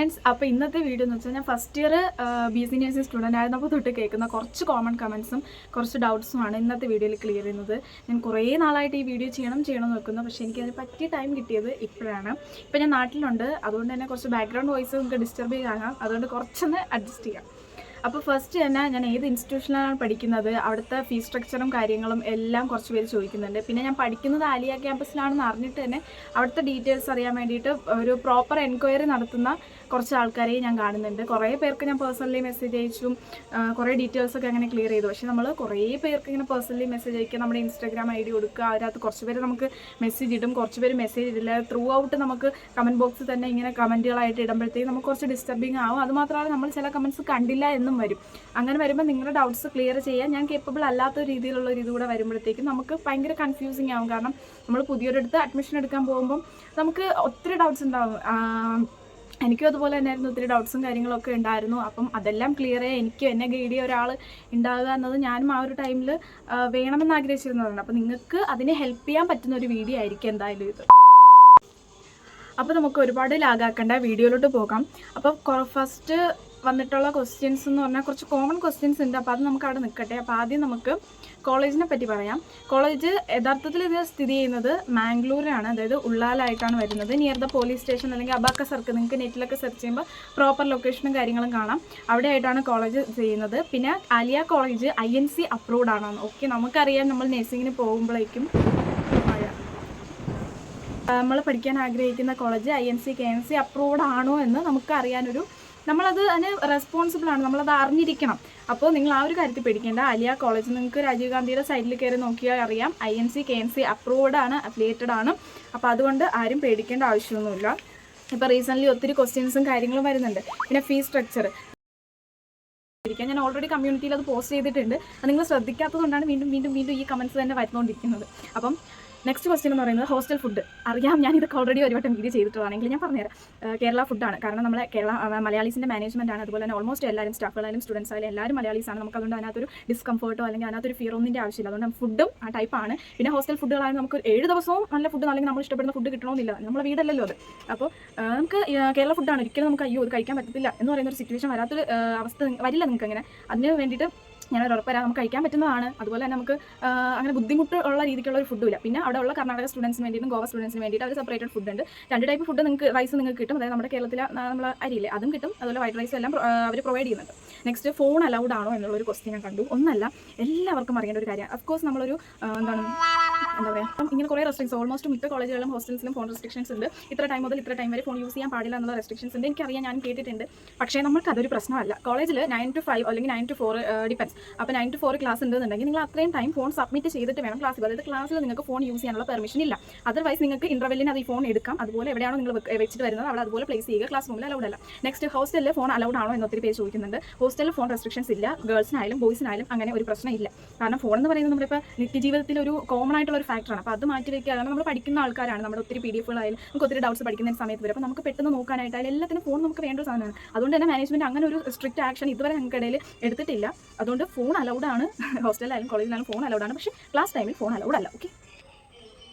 Friends, അപ്പോൾ ഇന്നത്തെ video എന്ന് വെച്ചാൽ ഞാൻ first year BSc nursing student ആയിരുന്നപ്പോൾ തൊട്ട് കേൾക്കുന്ന കുറച്ച് കോമൺ കമൻസും കുറച്ച് ഡൗട്ട്സുമാണ് ഇന്നത്തെ വീഡിയോയിൽ ക്ലിയർ ചെയ്യുന്നത്. ഞാൻ കുറേ നാളായിട്ട് ഈ വീഡിയോ ചെയ്യണം നോക്കുന്നു, പക്ഷേ എനിക്കതിന് പറ്റിയ ടൈം കിട്ടിയത് ഇപ്പോഴാണ്. ഇപ്പോൾ ഞാൻ നാട്ടിലുണ്ട്, അതുകൊണ്ട് തന്നെ കുറച്ച് ബാക്ക്ഗ്രൗണ്ട് വോയിസ് നിങ്ങൾക്ക് ഡിസ്റ്റർബ് ചെയ്യാം, അതുകൊണ്ട് കുറച്ചൊന്ന് അഡ്ജസ്റ്റ് ചെയ്യാം. അപ്പോൾ ഫസ്റ്റ് തന്നെ ഞാൻ ഏത് ഇൻസ്റ്റിറ്റ്യൂഷനിലാണ് പഠിക്കുന്നത്, അവിടുത്തെ ഫീസ് സ്ട്രക്ചറും കാര്യങ്ങളും എല്ലാം കുറച്ച് പേര് ചോദിക്കുന്നുണ്ട്. പിന്നെ ഞാൻ പഠിക്കുന്നത് ആലിയ ക്യാമ്പസിലാണെന്ന് അറിഞ്ഞിട്ട് തന്നെ അവിടുത്തെ ഡീറ്റെയിൽസ് അറിയാൻ വേണ്ടിയിട്ട് ഒരു പ്രോപ്പർ എൻക്വയറി നടത്തുന്ന കുറച്ച് ആൾക്കാരെയും ഞാൻ കാണുന്നുണ്ട്. കുറേ പേർക്ക് ഞാൻ പേഴ്സണലി മെസ്സേജ് അയച്ചും കുറേ ഡീറ്റെയിൽസൊക്കെ അങ്ങനെ ക്ലിയർ ചെയ്തു. പക്ഷേ നമ്മൾ കുറേ പേർക്ക് ഇങ്ങനെ പേഴ്സണലി മെസ്സേജ് അയക്കുക, നമ്മുടെ ഇൻസ്റ്റാഗ്രാം ID കൊടുക്കുക, അതിനകത്ത് കുറച്ച് പേര് നമുക്ക് മെസ്സേജ് ഇടും, കുറച്ച് പേര് മെസ്സേജ് ഇടില്ല. ത്രൂ ഔട്ട് നമുക്ക് കമൻറ്റ് ബോക്സിൽ തന്നെ ഇങ്ങനെ കമൻറ്റുകളായിട്ട് ഇടുമ്പോഴത്തേക്കും നമുക്ക് കുറച്ച് ഡിസ്റ്റർബിങ് ആവും. അതുമാത്രമല്ല നമ്മൾ ചില കമൻറ്റ്സ് കണ്ടില്ല എന്നും വരും. അങ്ങനെ വരുമ്പോൾ നിങ്ങളുടെ ഡൗട്ട്സ് ക്ലിയർ ചെയ്യാൻ ഞാൻ കേപ്പബിൾ അല്ലാത്ത രീതിയിലുള്ള ഒരു ഇതുകൂടെ വരുമ്പോഴത്തേക്കും നമുക്ക് ഭയങ്കര കൺഫ്യൂസിങ് ആവും. കാരണം നമ്മൾ പുതിയൊരിടത്ത് അഡ്മിഷൻ എടുക്കാൻ പോകുമ്പം നമുക്ക് ഒത്തിരി ഡൗട്ട്സ് ഉണ്ടാവും. എനിക്കും അതുപോലെ തന്നെയായിരുന്നു, ഒത്തിരി ഡൗട്ട്സും കാര്യങ്ങളൊക്കെ ഉണ്ടായിരുന്നു. അപ്പം അതെല്ലാം ക്ലിയർ ചെയ്യാൻ എനിക്കും എന്നെ ഗൈഡ് ചെയ്യുക ഒരാൾ ഉണ്ടാകുക എന്നത് ഞാനും ആ ഒരു ടൈമിൽ വേണമെന്ന് ആഗ്രഹിച്ചിരുന്നതാണ്. അപ്പം നിങ്ങൾക്ക് അതിനെ ഹെൽപ്പ് ചെയ്യാൻ പറ്റുന്ന ഒരു വീഡിയോ ആയിരിക്കും എന്തായാലും ഇത്. അപ്പോൾ നമുക്ക് ഒരുപാട് ലാഗാക്കേണ്ട വീഡിയോയിലോട്ട് പോകാം. അപ്പോൾ ഫസ്റ്റ് വന്നിട്ടുള്ള ക്വസ്റ്റ്യൻസ് എന്ന് പറഞ്ഞാൽ കുറച്ച് കോമൺ ക്വസ്റ്റ്യൻസ് ഉണ്ട്. അപ്പോൾ അത് നമുക്ക് അവിടെ നിൽക്കട്ടെ. അപ്പോൾ ആദ്യം നമുക്ക് കോളേജിനെ പറ്റി പറയാം. കോളേജ് യഥാർത്ഥത്തിൽ ഇത് സ്ഥിതി ചെയ്യുന്നത് മാംഗ്ലൂരിലാണ്, അതായത് ഉള്ളാലായിട്ടാണ് വരുന്നത്. നിയർ ദ പോലീസ് സ്റ്റേഷൻ അല്ലെങ്കിൽ അബാക്ക സർക്കിൾ, നിങ്ങൾക്ക് നെറ്റിലൊക്കെ സെർച്ച് ചെയ്യുമ്പോൾ പ്രോപ്പർ ലൊക്കേഷനും കാര്യങ്ങളും കാണാം. അവിടെ ആയിട്ടാണ് കോളേജ് ചെയ്യുന്നത്. പിന്നെ ആലിയ കോളേജ് INC അപ്രൂവ്ഡ് ആണോ? ഓക്കെ, നമുക്കറിയാം നമ്മൾ നഴ്സിങ്ങിന് പോകുമ്പോഴേക്കും നമ്മൾ പഠിക്കാൻ ആഗ്രഹിക്കുന്ന കോളേജ് INC KMC അപ്രൂവ്ഡ് ആണോ എന്ന് നമുക്ക് അറിയാനൊരു നമ്മളത് അതിന് റെസ്പോൺസിബിളാണ്, നമ്മളത് അറിഞ്ഞിരിക്കണം. അപ്പോൾ നിങ്ങൾ ആ ഒരു കാര്യത്തിൽ പേടിക്കേണ്ട. ആലിയ കോളേജ് നിങ്ങൾക്ക് രാജീവ് ഗാന്ധിയുടെ സൈഡിൽ കയറി നോക്കിയാൽ അറിയാം, INC KMC അപ്രൂവ്ഡ് ആണ്, അഫിലിയേറ്റഡ് ആണ്. അപ്പോൾ അതുകൊണ്ട് ആരും പേടിക്കേണ്ട ആവശ്യമൊന്നുമില്ല. ഇപ്പോൾ റീസെൻ്റ്ലി ഒത്തിരി ക്വസ്റ്റ്യൻസും കാര്യങ്ങളും വരുന്നുണ്ട്. പിന്നെ ഫീസ് സ്ട്രക്ചർ ഞാൻ ഓൾറെഡി കമ്മ്യൂണിറ്റിയിൽ അത് പോസ്റ്റ് ചെയ്തിട്ടുണ്ട്. അത് നിങ്ങൾ ശ്രദ്ധിക്കാത്തതുകൊണ്ടാണ് വീണ്ടും വീണ്ടും വീണ്ടും ഈ കമൻറ്റ്സ് തന്നെ വരുന്നുകൊണ്ടിരിക്കുന്നത്. അപ്പം നെക്സ്റ്റ് ക്വസ്റ്റ്യൻ എന്ന് പറയുന്നത് ഹോസ്റ്റൽ ഫുഡ്. അറിയാം, ഞാൻ ഇതൊക്കെ ഓൾറെഡി ഒരു വട്ടം വീഡിയോ ചെയ്തിട്ടുള്ളതാണെങ്കിൽ ഞാൻ പറഞ്ഞുതരാം. കേരള ഫുഡാണ്. കാരണം നമ്മളെ മലയാളീസിൻ്റെ മാനേജ്മെൻറ്റ് ആണ്. അതുപോലെ തന്നെ ഓൾമോസ്റ്റ് എല്ലാവരും സ്റ്റാഫുകളായാലും സ്റ്റുഡൻസ് ആയാലും എല്ലാവരും മലയാളീസാണ്. നമുക്ക് അതുകൊണ്ട് അതിനകത്തൊരു ഡിസ്കംഫർട്ടോ അല്ലെങ്കിൽ അതിനകത്തൊരു ഫിയർ ഒന്നിൻ്റെ ആവശ്യമില്ല. അതുകൊണ്ട് ഫുഡും ആ ടൈപ്പാണ്. പിന്നെ ഹോസ്റ്റൽ ഫുഡുകളാണ് നമുക്ക് 7 ദിവസവും നല്ല ഫുഡ്, അല്ലെങ്കിൽ നമ്മൾ ഇഷ്ടപ്പെടുന്ന ഫുഡ് കിട്ടണമെന്നില്ല. നമ്മളെ വീടല്ലല്ലോ അത്. അപ്പോൾ നമുക്ക് കേരള ഫുഡാണ്. ഒരിക്കലും നമുക്ക് അയ്യോ അത് കഴിക്കാൻ പറ്റത്തില്ല എന്ന് പറയുന്നൊരു സിറ്റുവേഷൻ വരാത്തൊരു അവസ്ഥ വരില്ല നിങ്ങൾക്ക് അങ്ങനെ. അതിന് വേണ്ടിയിട്ട് ഞാനൊരു ഉറപ്പുവരാം, നമുക്ക് കഴിക്കാൻ പറ്റുന്നതാണ്. അതുപോലെ തന്നെ നമുക്ക് അങ്ങനെ ബുദ്ധിമുട്ട് ഉള്ള രീതിക്കുള്ള ഒരു ഫുഡും ഇല്ല. പിന്നെ അവിടെ ഉള്ള കർണാടക സ്റ്റുഡൻസിന് വേണ്ടിയിട്ടും ഗോവ സ്റ്റുഡൻസിന് വേണ്ടിയിട്ട് അവർ സെപ്പറേറ്റഡ് ഫുഡ് ഉണ്ട്. 2 ടൈപ്പ് ഫുഡ് നിങ്ങൾക്ക് റൈസ് നിങ്ങൾക്ക് കിട്ടും. അതായത് നമ്മുടെ കേരളത്തിലെ നമ്മൾ അരിയില്ലേ, അതും കിട്ടും. അതുപോലെ വൈറ്റ് റൈസും എല്ലാം അവർ പ്രൊവൈഡ് ചെയ്യുന്നുണ്ട്. നെക്സ്റ്റ്, ഫോൺ അലൗഡ് ആണോ എന്നുള്ളൊരു ക്വസ്റ്റ്യൻ ഞാൻ കണ്ടു. ഒന്നല്ല, എല്ലാവർക്കും അറിയേണ്ട ഒരു കാര്യം. അഫ്കോഴ്സ് നമ്മളൊരു എന്താ പറയുക, ഇങ്ങനെ കുറേ റെസ്ട്രിക്ഷൻസ് ഓൾമോസ്റ്റ് മിക്ക കോളേജുകളിലും ഹോസ്റ്റൽസിലും ഫോൺ റെസ്ട്രിക്ഷൻസ് ഉണ്ട്. ഇത്ര ടൈം മുതൽ ഇത്ര ടൈം വരെ ഫോൺ യൂസ് ചെയ്യാൻ പാടില്ല എന്നുള്ള റെസ്ട്രിക്ഷൻസ് ഉണ്ട്. എനിക്കറിയാം, ഞാൻ കേട്ടിട്ടുണ്ട്. പക്ഷേ നമുക്ക് അതൊരു പ്രശ്നമല്ല. കോളേജിൽ 9 to 5 അല്ലെങ്കിൽ 9 to 4 ഡിപ്പെൻസ്. അപ്പോൾ 9 to 4 ക്ലാസ് ഉണ്ടെന്നുണ്ടെങ്കിൽ നിങ്ങൾ അത്രയും ടൈം ഫോൺ സബ്മിറ്റ് ചെയ്തിട്ട് വേണം ക്ലാസ്സിൽ. അതായത് ക്ലാസ്സിൽ നിങ്ങൾക്ക് ഫോൺ യൂസ് ചെയ്യാനുള്ള പെർമിഷൻ ഇല്ല. അതർവൈസ് നിങ്ങൾക്ക് ഇന്റർവെല്ലിന് അത് ഈ ഫോൺ എടുക്കാം. അതുപോലെ എവിടെയാണോ നിങ്ങൾ വെച്ചിട്ട് വരുന്നത് അവിടെ അതുപോലെ പ്ലേസ് ചെയ്യുക. ക്ലാസ് റൂമിൽ അലൗഡ് അല്ല. നെക്സ്റ്റ്, ഹോസ്റ്റലിൽ ഫോൺ അലൗഡ് ആണോ എന്ന് ഒത്തിരി പേര് ചോദിക്കുന്നുണ്ട്. ഹോസ്റ്റലിൽ ഫോൺ റെസ്ട്രിക്ഷൻസ് ഇല്ല. ഗേൾസിനായാലും ബോയ്സിനായാലും അങ്ങനെ ഒരു പ്രശ്നം ഇല്ല. കാരണം ഫോൺ എന്ന് പറയുന്നത് നമ്മളിപ്പോൾ നിത്യജീവിതത്തിൽ ഒരു കോമൺ ആയിട്ടുള്ള ഒരു ഫാക്ടറാണ്. അപ്പോൾ അത് മാറ്റി വയ്ക്കുക. കാരണം നമ്മൾ പഠിക്കുന്ന ആൾക്കാരാണ്. നമ്മുടെ ഒത്തിരി PDF-കളായാലും നമുക്ക് ഒത്തിരി ഡൗട്ട്സ് പഠിക്കുന്ന സമയത്ത് വരും. അപ്പോൾ നമുക്ക് പെട്ടെന്ന് നോക്കാനായിട്ടായാലും എല്ലാത്തിനും ഫോൺ നമുക്ക് വേണ്ട ഒരു സാധനമാണ്. അതുകൊണ്ട് തന്നെ മാനേജ്മെൻറ്റ് അങ്ങനെ ഒരു സ്ട്രിക്റ്റ് ആക്ഷൻ ഇതുവരെ ഞങ്ങൾക്കിടയിൽ എടുത്തിട്ടില്ല. അതുകൊണ്ട് ഫോൺ അലൗഡ് ആണ്. ഹോസ്റ്റലിലായാലും കോളേജിലായാലും ഫോൺ അലൗഡ് ആണ്. പക്ഷേ ക്ലാസ് ടൈമിൽ ഫോൺ അലൗഡ് അല്ല. ഓക്കെ,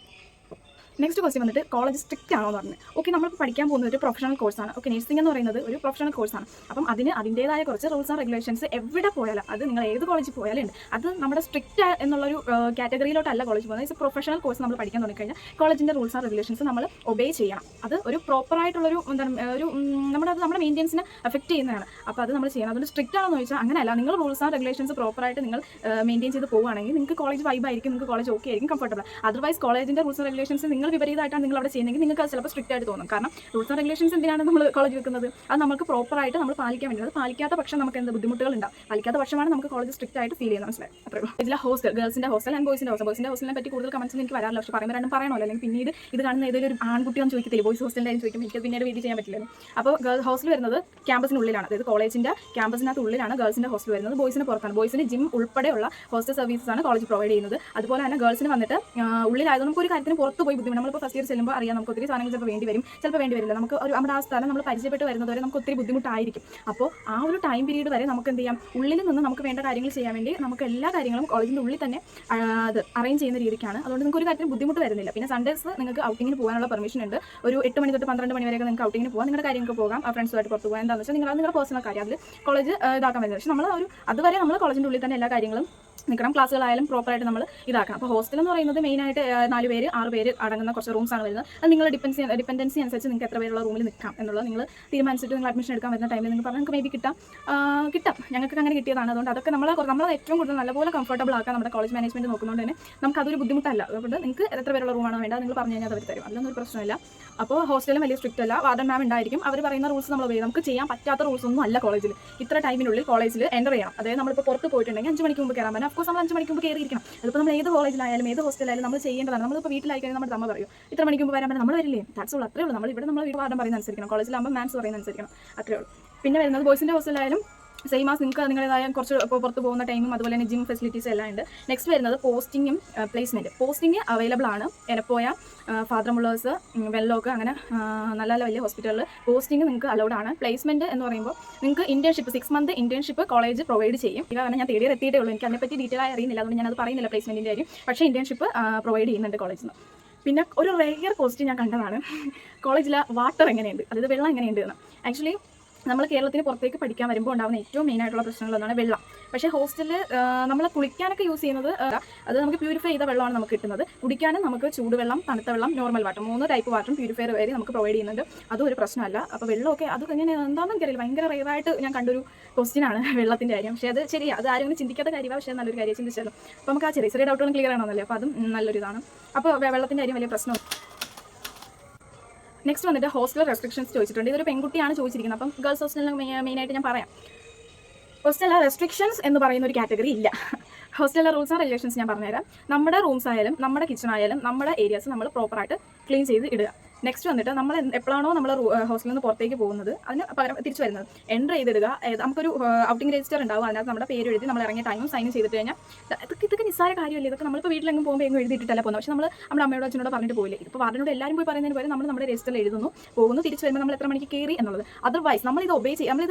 നെക്സ്റ്റ് ക്വസ്റ്റ്യൻ വന്നിട്ട് കോളേജ് സ്ട്രിക്റ്റ് ആണോ എന്ന് പറഞ്ഞു. ഓക്കെ, നമ്മൾ പഠിക്കാൻ പോകുന്നത് ഒരു പ്രൊഫഷണൽ കോഴ്സാണ്. ഓക്കെ, നഴ്സിംഗ് എന്ന് പറയുന്നത് ഒരു പ്രൊഫഷണൽ കോഴ്സാണ്. അപ്പം അതിന് അതിൻ്റേതായ കുറച്ച് റൂൾസ് ആൻഡ് റെഗുലേഷൻസ് എവിടെ പോയാലും, അത് നിങ്ങൾ ഏത് കോളേജിൽ പോയാലും ഉണ്ട്. അത് നമ്മുടെ സ്ട്രിക്റ്റ് എന്നുള്ളൊരു കാറ്റഗറിയിലോട്ടല്ല കോളേജ് പോകുന്നത്. It's professional course. നമ്മൾ പഠിക്കാൻ തുടങ്ങിക്കഴിഞ്ഞാൽ കോളേജിൻ്റെ റൂൾസ് ആൻഡ് റെഗുലേഷൻസ് നമ്മൾ ഒബേ ചെയ്യണം. അത് ഒരു പ്രോപ്പറായിട്ടുള്ളൊരു എന്താണ് ഒരു നമ്മുടെ മെയിൻ്റെനൻസിനെ എഫക്റ്റ് ചെയ്യുന്നതാണ്. അപ്പോൾ അത് നമ്മൾ ചെയ്യണം. അതുകൊണ്ട് സ്ട്രിക്റ്റ് ആണെന്ന് ചോദിച്ചാൽ അങ്ങനെയല്ല. നിങ്ങൾ റൂൾസ് ആൻഡ് റെഗുലേഷൻസ് പ്രോപ്പറായിട്ട് നിങ്ങൾ മെയിൻറ്റെയിൻ ചെയ്ത് പോകുകയാണെങ്കിൽ നിങ്ങൾക്ക് കോളേജ് വൈബ് ആയിരിക്കും, നിങ്ങൾക്ക് കോളേജ് ഓക്കെ ആയിരിക്കും, കംഫർട്ടബിൾ. അതർവൈസ് കോളേജിൻ്റെ റൂൾസ് ആൻഡ് റെഗുലേഷൻസ് നിങ്ങൾ വിപരീതമായിട്ടാണ് നിങ്ങൾ അവിടെ ചെയ്യുന്നെങ്കിൽ നിങ്ങൾക്ക് അത് ചിലപ്പോൾ സ്ട്രിക്റ്റ് ആയിട്ട് തോന്നും. കാരണം റൂൾസ് ആൻഡ് റെഗുലേഷൻസ് എന്തിനാണ് നമ്മൾ കോളേജ് വെക്കുന്നത്? അത് നമുക്ക് പ്രോപ്പറായിട്ട് നമ്മൾ പാലിക്കാൻ വേണ്ടി. അത് പാലിക്കാത്ത പക്ഷം നമുക്ക് എന്ത് ബുദ്ധിമുട്ടുകൾ ഉണ്ടാവും. പാലിക്കാത്ത പക്ഷമാണ് നമുക്ക് കോളേജ് സ്ട്രിക്റ്റ് ആയിട്ട് ഫീൽ ചെയ്യുന്നത്. മനസ്സിലായി? അത്രയും ഇതിലെ ഹോസ്റ്റൽ, ഗേൾസിൻ്റെ ഹോസ്റ്റൽ ആൻഡ് ബോയ്സിൻ്റെ ഹോസ്റ്റൽ. ബോയ്സിൻ്റെ ഹോസ്റ്റലിനെ പറ്റി കൂടുതൽ കമൻസ് എനിക്ക് വരാറില്ല. പക്ഷേ പറയുമ്പോൾ രണ്ടും പറയണമല്ലോ. അല്ലെങ്കിൽ പിന്നീട് ഇത് കാണുന്ന ഏതെങ്കിലും ഒരു ആൺകുട്ടിയൊന്നും ചോദിക്കത്തില്ല, ബോയ്സ് ഹോസ്റ്റലിൻ്റെ ആരും ചോദിക്കും. എനിക്ക് പിന്നീട് വീഡിയോ ചെയ്യാൻ പറ്റില്ല. അപ്പോൾ ഗേൾസ് ഹോസ്റ്റൽ വരുന്നത് ക്യാമ്പസിനുള്ളിലാണ്. അതായത് കോളേജിൻ്റെ ക്യാമ്പസിനകത്തുള്ളിലാണ് ഗേൾസിൻ്റെ ഹോസ്റ്റൽ വരുന്നത്. ബോയ്സിന് പുറത്താണ്. ബോയ്സിന് ജിം ഉൾപ്പെടെയുള്ള ഹോസ്റ്റൽ സർവീസസ് ആണ് കോളേജ് പ്രൊവൈഡ് ചെയ്യുന്നത്. അതുപോലെ തന്നെ ഗേൾസിന് വന്നിട്ട് ഉള്ളിലായതുകൊണ്ട് നമുക്ക് ഒരു കാര്യത്തിന് പുറത്ത് പോയി ബുദ്ധിമുട്ട്. നമ്മളിപ്പോൾ ഫസ്റ്റ് ഇയർ ചെല്ലുമ്പോൾ അറിയാം നമുക്ക് ഒത്തിരി സാധനങ്ങൾ ചിലപ്പോൾ വേണ്ടി വരും, ചിലപ്പോൾ വേണ്ടി വരില്ല. നമുക്ക് നമ്മുടെ ആ സ്ഥലം നമ്മൾ പരിചയപ്പെട്ട് വരുന്നതുവരെ നമുക്ക് ഒത്തിരി ബുദ്ധിമുട്ടായിരിക്കും. അപ്പോൾ ആ ഒരു ടൈം പീരീഡ് വരെ നമുക്ക് എന്ത് ചെയ്യാം, ഉള്ളിൽ നിന്ന് നമുക്ക് വേണ്ട കാര്യങ്ങൾ ചെയ്യാൻ വേണ്ടി നമുക്ക് എല്ലാ കാര്യങ്ങളും കോളേജിൻ്റെ ഉള്ളിൽ തന്നെ അത് അറേഞ്ച് ചെയ്യുന്ന രീതിക്കാണ്. അതുകൊണ്ട് നിങ്ങൾക്ക് ഒരു കാര്യത്തിന് ബുദ്ധിമുട്ട് വരുന്നില്ല. പിന്നെ സൺഡേസ് നിങ്ങൾക്ക് ഔട്ടിങ്ങിന് പോകാനുള്ള പെർമിഷൻ ഉണ്ട്. ഒരു 8 മണി തൊട്ട് 12 മണി വരെയൊക്കെ നിങ്ങൾക്ക് ഔട്ടിങ്ങിന് പോകാം, നിങ്ങളുടെ കാര്യങ്ങൾക്ക് പോകാം, ഫ്രണ്ട്സുമായിട്ട് പുറത്ത് പോകാം. എന്താണെന്ന് വെച്ചാൽ നിങ്ങളുടെ പേഴ്സണൽ കാര്യം അതിൽ കോളേജ് ഇതാക്കാൻ പറ്റില്ല. പക്ഷേ നമ്മൾ അതുവരെ നമ്മൾ കോളേജിൻ്റെ ഉള്ളിൽ തന്നെ എല്ലാ കാര്യങ്ങളും നിൽക്കണം. ക്ലാസ്സുകളായാലും പ്രോപ്പറായിട്ട് നമ്മൾ ഇതാക്കണം. അപ്പോൾ ഹോസ്റ്റൽ എന്ന് പറയുന്നത് മെയിനായിട്ട് 4 പേര് 6 പേര് അടങ്ങുന്ന കുറച്ച് റൂംസാണ് വരുന്നത്. അത് നിങ്ങളുടെ ഡിപ്പെൻഡൻസി അനുസരിച്ച് നിങ്ങൾക്ക് എത്ര പേരുള്ള റൂമിൽ നിൽക്കാം എന്നുള്ളത് നിങ്ങൾ തീരുമാനിച്ചിട്ട് നിങ്ങൾ അഡ്മിഷൻ എടുക്കാൻ വരുന്ന ടൈമിൽ നിങ്ങൾ പറഞ്ഞാൽ നിങ്ങൾക്ക് മേ ബി കിട്ടാം. ഞങ്ങൾക്ക് അങ്ങനെ കിട്ടിയതാണ്. അതുകൊണ്ട് അതൊക്കെ നമ്മൾ ഏറ്റവും കൂടുതൽ നല്ലപോലെ കംഫർട്ടബിൾ ആക്കാൻ നമ്മുടെ കോളേജ് മാനേജ്മെൻറ്റ് നോക്കുന്നതുകൊണ്ട് തന്നെ നമുക്ക് അതൊരു ബുദ്ധിമുട്ടല്ല. അതുകൊണ്ട് നിങ്ങൾക്ക് എത്ര പേരുള്ള റൂമാണോ വേണ്ട നിങ്ങൾ പറഞ്ഞു കഴിഞ്ഞാൽ അവർ തരും, അതിലൊന്നും ഒരു പ്രശ്നമില്ല. അപ്പോൾ ഹോസ്റ്റലും വലിയ സ്ട്രിക്റ്റ് അല്ല, വാർഡൻ മാം ഉണ്ടായിരിക്കും. അവർ പറയുന്ന റൂൾസ് നമ്മൾ ഉപയോഗിക്കും. നമുക്ക് ചെയ്യാൻ പറ്റാത്ത റൂൾസ് ഒന്നും അല്ല കോളേജിൽ. ഇത്ര ടൈമിനുള്ളിൽ കോളേജിൽ എൻ്റർ ചെയ്യണം. അതായത് നമ്മളിപ്പോൾ പുറത്ത് പോയിട്ടുണ്ടെങ്കിൽ 5 മണിക്ക് മുമ്പ് കയറാൻ പറ്റും. ഓഫ് കോഴ്സ് നമ്മൾ 5 മണിക്ക് മുമ്പ് കയറിയിരിക്കണം. അതിപ്പോൾ നമ്മൾ ഏത് കോളേജിലായാലും ഏത് ഹോസ്റ്റലായാലും നമ്മൾ ചെയ്യേണ്ടതാണ്. നമ്മളിപ്പോൾ വീട്ടിലായി കഴിഞ്ഞാൽ നമ്മുടെ അമ്മ പറയും ഇത്ര മണിക്ക് മുമ്പ് വരാൻ പറ്റും, നമ്മൾ വരില്ലേ, ദാറ്റ്സ് ഓൾ, അത്രേ ഉള്ളൂ. നമ്മൾ വീട് വാർഡൻ പറയുന്ന അനുസരിക്കണം, കോളേജിലാകുമ്പോൾ മാംസ് പറയുന്ന അനുസരിക്കണം, അത്രേ ഉള്ളൂ. പിന്നെ വരുന്നത് ബോയ്സിൻ്റെ ഹോസ്റ്റലായാലും സെയിം ആസ് നിങ്ങൾക്ക് നിങ്ങളുടേതായ കുറച്ച് പുറത്ത് പോകുന്ന ടൈമും അതുപോലെ തന്നെ ജിം ഫെസിലിറ്റീസ് എല്ലാം ഉണ്ട്. നെക്സ്റ്റ് വരുന്നത് പോസ്റ്റിങ്ങും പ്ലേസ്മെൻറ്റ്. പോസ്റ്റിംഗ് അവൈലബിൾ ആണ് എനപ്പോയ, ഫാദർ മുള്ളേഴ്സ്, വെല്ലോക്ക്, അങ്ങനെ നല്ല നല്ല വലിയ ഹോസ്പിറ്റലിൽ പോസ്റ്റിംഗ് നിങ്ങൾക്ക് അലൗഡ് ആണ്. പ്ലേസ്മെൻറ്റ് എന്ന് പറയുമ്പോൾ നിങ്ങൾക്ക് internship 6 month internship college provide ചെയ്യും. ഇതാണ് ഞാൻ തേടി എത്തിയിട്ടേ ഉള്ളൂ, എനിക്ക് അതിനെപ്പറ്റി ഡീറ്റെയിൽ ആയി അറിയുന്നില്ല, അതുകൊണ്ട് ഞാനത് പറയുന്നില്ല പ്ലേസ്മെൻറ്റിൻ്റെ കാര്യം. പക്ഷേ ഇന്റേൺഷിപ്പ് പ്രൊവൈഡ് ചെയ്യുന്നുണ്ട് കോളേജിൽ നിന്ന്. പിന്നെ ഒരു റെയർ ക്വസ്റ്റ്യൻ ഞാൻ കണ്ടതാണ്, കോളേജിലെ വാട്ടർ എങ്ങനെയുണ്ട്, അതായത് വെള്ളം എങ്ങനെയുണ്ട് എന്ന്. ആക്ച്വലി നമ്മൾ കേരളത്തിന് പുറത്തേക്ക് പഠിക്കാൻ വരുമ്പോൾ ഉണ്ടാകുന്ന ഏറ്റവും മെയിനായിട്ടുള്ള പ്രശ്നങ്ങളൊന്നാണ് വെള്ളം. പക്ഷേ ഹോസ്റ്റലിൽ നമ്മൾ കുളിക്കാനൊക്കെ യൂസ് ചെയ്യുന്നത് അത് നമുക്ക് പ്യൂരിഫൈ ചെയ്ത വെള്ളമാണ് നമുക്ക് കിട്ടുന്നത്. കുടിക്കാനും നമുക്ക് ചൂടുവെള്ളം, തണുത്ത വെള്ളം, നോർമൽ വാട്ടർ, 3 ടൈപ്പ് വാട്ടറും പ്യൂരിഫയർ വരെ നമുക്ക് പ്രൊവൈഡ് ചെയ്യുന്നുണ്ട്. അതും ഒരു പ്രശ്നമല്ല. അപ്പോൾ വെള്ളമൊക്കെ അത് എങ്ങനെ എന്താണെന്ന് എനിക്കറിയില്ല, ഭയങ്കര റെയറായിട്ട് ഞാൻ കണ്ടൊരു ക്വസ്റ്റ്യനാണ് വെള്ളത്തിൻ്റെ കാര്യം. പക്ഷേ അത് ശരിയാണ്, അത് ആരും ചിന്തിക്കാത്ത കാര്യമാണ്. പക്ഷേ നല്ലൊരു കാര്യം ചിന്തിച്ചാലും അപ്പോൾ നമുക്ക് ആ ചെറിയ ഡൗട്ടുകളും ക്ലിയർ ആണെന്നല്ലേ, അപ്പോൾ അതും നല്ലൊരു ഇതാണ്. അപ്പോൾ വെള്ളത്തിൻ്റെ കാര്യം വലിയ പ്രശ്നം. നെക്സ്റ്റ് വന്നിട്ട് ഹോസ്റ്റൽ റെസ്ട്രിക്ഷൻസ് ചോദിച്ചിട്ടുണ്ട്. ഇതൊരു പെൺകുട്ടിയാണ് ചോദിച്ചിരിക്കുന്നത്. അപ്പം ഗേൾസ് ഹോസ്റ്റലിന് മെയിനായിട്ട് ഞാൻ പറയാം, ഹോസ്റ്റലിലെ റെസ്ട്രിക്ഷൻസ് എന്ന് പറയുന്ന ഒരു കാറ്റഗറി ഇല്ല. ഹോസ്റ്റലിലെ റൂൾസ് ആൻഡ് റെഗുലേഷൻസ് ഞാൻ പറഞ്ഞുതരാം. നമ്മുടെ റൂംസ് ആയാലും നമ്മുടെ കിച്ചൺ ആയാലും നമ്മുടെ ഏരിയാസ് നമ്മൾ പ്രോപ്പറായിട്ട് ക്ലീൻ ചെയ്ത് ഇടുക. നെക്സ്റ്റ് വന്നിട്ട് നമ്മൾ എപ്പോഴാണോ നമ്മൾ ഹോസ്റ്റലിൽ നിന്ന് പുറത്തേക്ക് പോകുന്നത് അതിന് പകരം തിരിച്ചു വരുന്നത് എൻ്റർ ചെയ്തിടുക. നമുക്കൊരു ഔട്ടിംഗ് രജിസ്റ്റർ ഉണ്ടാവും, അതിനകത്ത് നമ്മുടെ പേര് എഴുതി നമ്മൾ ഇറങ്ങിയ ടൈമും സൈൻ ചെയ്തിട്ട് കഴിഞ്ഞാൽ ഇതൊക്കെ നിസ്സാര കാര്യമല്ലേ. ഇതൊക്കെ നമ്മളിപ്പോൾ വീട്ടിലെങ്കിലും പോകുമ്പോൾ എങ്ങും എഴുതിയിട്ടല്ല പോകുന്നത്. പക്ഷേ നമ്മുടെ അമ്മയോട് അച്ഛനോട് പറഞ്ഞിട്ട് പോയില്ലേ. ഇപ്പോൾ വാർഡനോട് എല്ലാവരും പോയി പറയുന്നതിന് പോലെ നമ്മൾ നമ്മുടെ രജിസ്റ്ററിൽ എഴുതുന്നു, പോകുന്നു, തിരിച്ചു വരുമ്പോൾ നമ്മൾ എത്ര മണിക്ക് കയറി എന്നുള്ളത്. അതർവൈസ് നമ്മളിത് ഒബേ ചെയ്യും,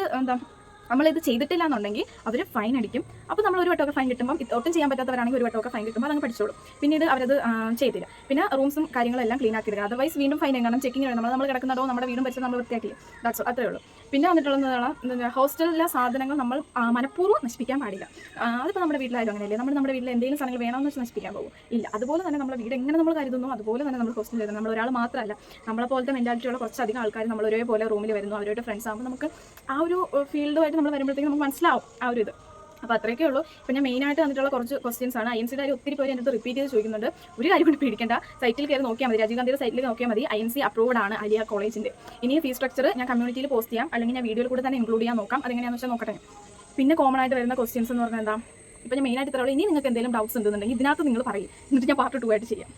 നമ്മളിത് ചെയ്തിട്ടില്ല എന്നുണ്ടെങ്കിൽ അവർ ഫൈൻ അടിക്കും. അപ്പോൾ നമ്മൾ ഒരു വട്ടമൊക്കെ ഫൈൻ കിട്ടുമ്പോൾ ഒട്ടും ചെയ്യാൻ പറ്റാത്തവരാണെങ്കിൽ ഒരു വട്ടമൊക്കെ ഫൈൻ കിട്ടുമ്പോൾ അതങ്ങ് പഠിച്ചോളും. പിന്നീട് അവരത് ചെയ്തില്ല. പിന്നെ റൂംസും കാര്യങ്ങളെല്ലാം ക്ലീൻ ആക്കിയിടുക. അതർവൈസ് വീണ്ടും ഫൈൻ എങ്ങാനും ചെക്കിങ് നമ്മൾ കിടക്കുന്നതോ നമ്മുടെ വീടും വെച്ച് നമ്മൾ വൃത്തിയാക്കില്ല. ദാറ്റ്സ് അത്രേ ഉള്ളൂ. പിന്നെ വന്നിട്ടുള്ളതാണ് ഹോസ്റ്റലിലെ സാധനങ്ങൾ നമ്മൾ മനഃപൂർവ്വം നശിപ്പിക്കാൻ പാടില്ല. അതിപ്പോൾ നമ്മുടെ വീട്ടിലായാലും അങ്ങനെയല്ലേ, നമ്മുടെ വീട്ടിൽ എന്തെങ്കിലും സാധനങ്ങൾ വേണമെന്ന് വെച്ച് നശിപ്പിക്കാൻ പോകും ഇല്ല. അതുപോലെ തന്നെ നമ്മുടെ വീട് എങ്ങനെ നമ്മൾ കരുതുന്നു അതുപോലെ തന്നെ നമ്മൾ ഹോസ്റ്റലിൽ വരുന്നത്. നമ്മൾ ഒരാൾ മാത്രമല്ല, നമ്മളെ പോലത്തെ മെൻറ്റാലിറ്റിയുള്ള കുറച്ചധികം ആൾക്കാർ നമ്മൾ ഒരേപോലെ റൂമിൽ വരുന്നു, അവരുടെ ഫ്രണ്ട്സ് ആകുമ്പോൾ നമുക്ക് ആ ഒരു ഫീൽഡുമായിട്ട് നമ്മൾ വരുമ്പോഴത്തേക്കും നമുക്ക് മനസ്സിലാവും ആ ഒരു ഇത്. അപ്പോൾ അത്രയൊക്കെ ഉള്ളൂ. ഇപ്പോൾ ഞാൻ മെയിനായിട്ട് വന്നിട്ടുള്ള കുറച്ച് ക്വസ്റ്റ്യൻസ് ആണ്. IMC കാര്യം ഒത്തിരി പേര് എൻ്റെ അടുത്ത് റിപ്പീറ്റ് ചെയ്ത് ചോദിക്കുന്നുണ്ട്. ഒരു കാര്യം കൊണ്ട് പേടിക്കേണ്ട, സൈറ്റിൽ കയറി നോക്കിയാൽ മതി, രാജീവ് ഗാന്ധിയുടെ സൈറ്റിൽ നോക്കിയാൽ മതി. IMC അപ്രൂവ്ഡ് ആണ് അലിയ കോളേജിൻ്റെ. ഇനി ഫീസ് സ്ട്രക്ചർ ഞാൻ കമ്മ്യൂണിറ്റിയിൽ പോസ്റ്റ് ചെയ്യാം, അല്ലെങ്കിൽ ഞാൻ വീഡിയോയിൽ കൂടെ തന്നെ ഇൻക്ലൂഡ് ചെയ്യാൻ നോക്കാം. അതെങ്ങനെയാണെന്ന് വെച്ചാൽ നോക്കട്ടെ. പിന്നെ കോമൺ ആയിട്ട് വരുന്ന ക്വസ്റ്റ്യൻസ് എന്ന് പറഞ്ഞാൽ എന്താ, ഇപ്പോൾ ഞാൻ മെയിനായിട്ട് ഇത്രയുള്ളൂ. ഇനി നിങ്ങൾക്ക് എന്തെങ്കിലും ഡൗട്ട്സ് ഉണ്ടെന്നുണ്ടെങ്കിൽ ഇതിനകത്ത് നിങ്ങൾ പറയും, എന്നിട്ട് ഞാൻ പാർട്ട് 2 ആയിട്ട് ചെയ്യാം.